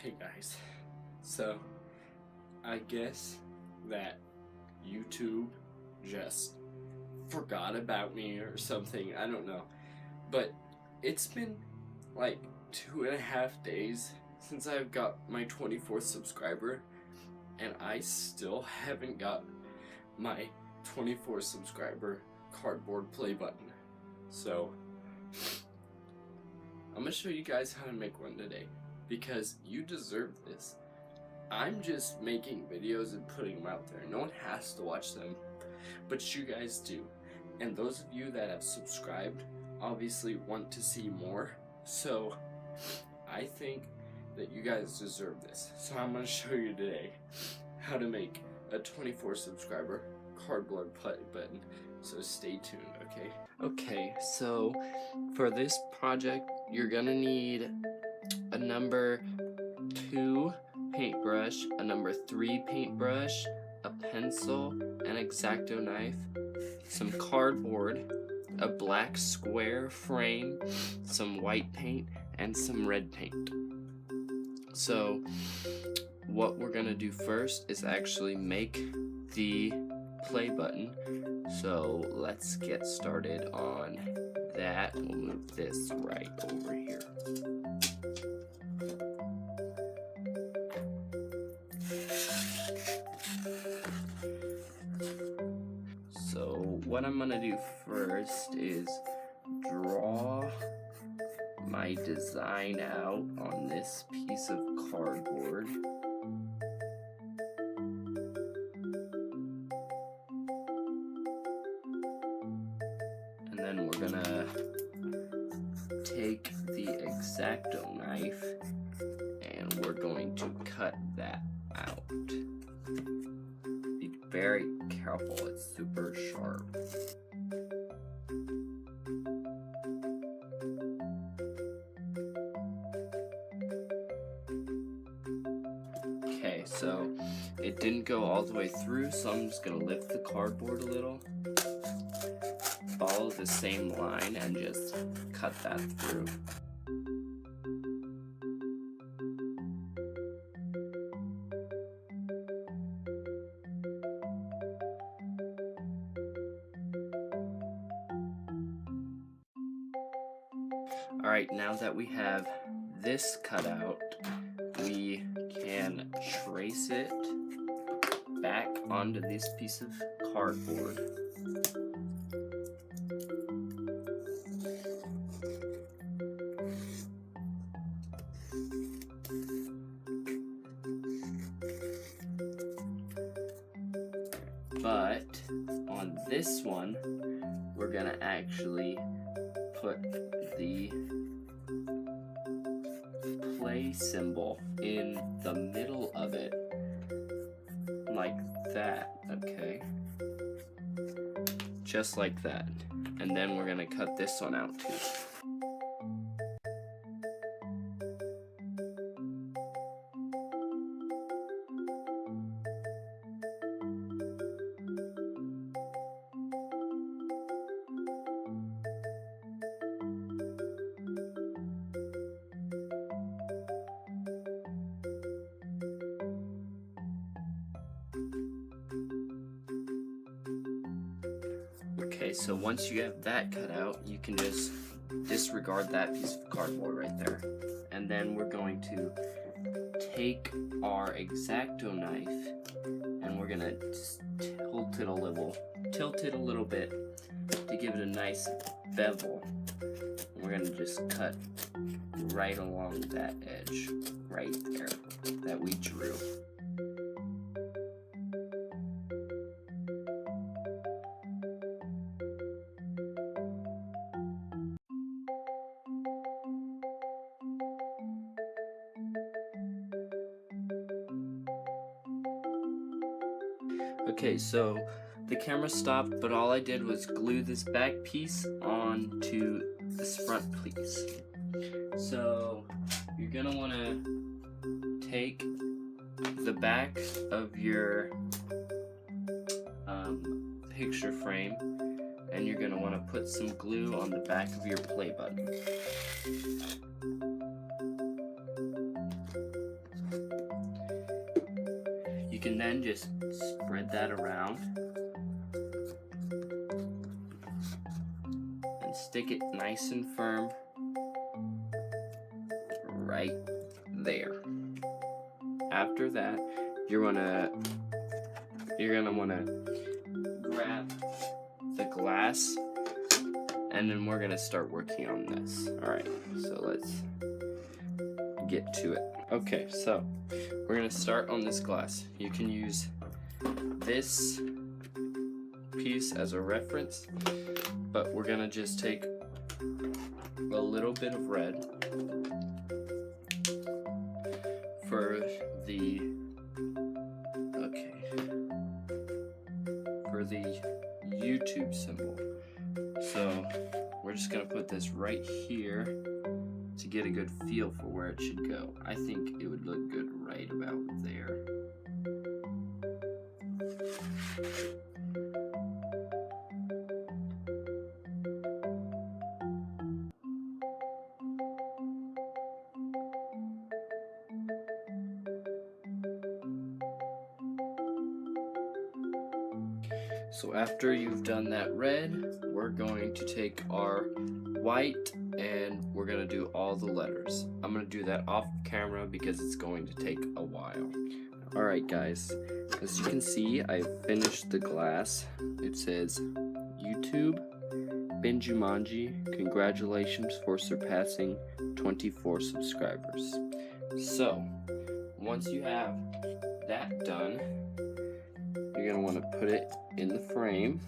Hey guys, so I guess that YouTube just forgot about me or something, I don't know. But it's been like 2.5 days since I've got my 24th subscriber, and I still haven't got my 24th subscriber cardboard play button. So I'm gonna show you guys how to make one today, because you deserve this. I'm just making videos and putting them out there. No one has to watch them, but you guys do. And those of you that have subscribed obviously want to see more. So I think that you guys deserve this. So I'm going to show you today how to make a 24 subscriber cardboard play button. So stay tuned, okay? Okay, so for this project, you're gonna need a number 2 paintbrush, a number 3 paintbrush, a pencil, an X-Acto knife, some cardboard, a black square frame, some white paint, and some red paint. So what we're gonna do first is actually make the play button. So let's get started on that. We'll move this right over here. So what I'm gonna do first is draw my design out on this piece of cardboard. And then we're gonna take the X-Acto knife and we're going to cut that out. Be very careful, it's super sharp. Okay, so it didn't go all the way through, so I'm just gonna lift the cardboard a little, follow the same line, and just cut that through. Alright, now that we have this cut out, we can trace it back onto this piece of cardboard. But on this one, we're gonna actually put the play symbol in the middle of it, like that, okay? Just like that. And then we're gonna cut this one out too. Okay, so once you have that cut out, you can just disregard that piece of cardboard right there. And then we're going to take our X-Acto knife and we're gonna just tilt it a little bit to give it a nice bevel. And we're gonna just cut right along that edge right there that we drew. Okay, so the camera stopped, but all I did was glue this back piece onto this front piece. So you're gonna wanna take the back of your picture frame and you're gonna wanna put some glue on the back of your play button. then just spread that around and stick it nice and firm right there. After that, you're gonna want to grab the glass, and then we're gonna start working on this. All right, so let's get to it. Okay, so we're gonna start on this glass. You can use this piece as a reference, but we're gonna just take a little bit of red for the YouTube symbol. So we're just gonna put this right here to get a good feel for where it should go. I think it would look good right about there. So after you've done that red, we're going to take our white and we're going to do all the letters. I'm going to do that off camera because it's going to take a while. Alright guys, as you can see, I finished the glass. It says, YouTube, Benjumanji, congratulations for surpassing 24 subscribers. So, once you have that done, you're going to want to put it in the frame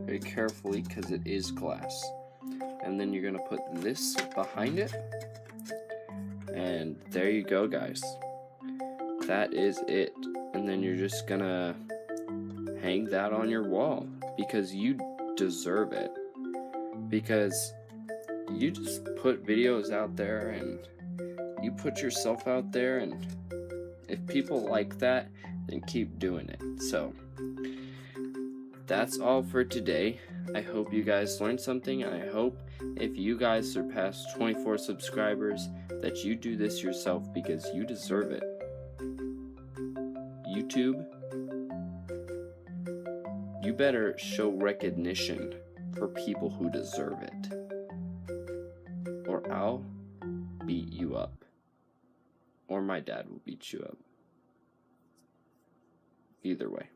very carefully because it is glass. And then you're going to put this behind it. And there you go, guys. That is it. And then you're just going to hang that on your wall because you deserve it. Because you just put videos out there and you put yourself out there, and if people like that, then keep doing it. So that's all for today. I hope you guys learned something. I hope if you guys surpass 24 subscribers that you do this yourself because you deserve it. YouTube, you better show recognition for people who deserve it, or I'll beat you up, or my dad will beat you up. Either way.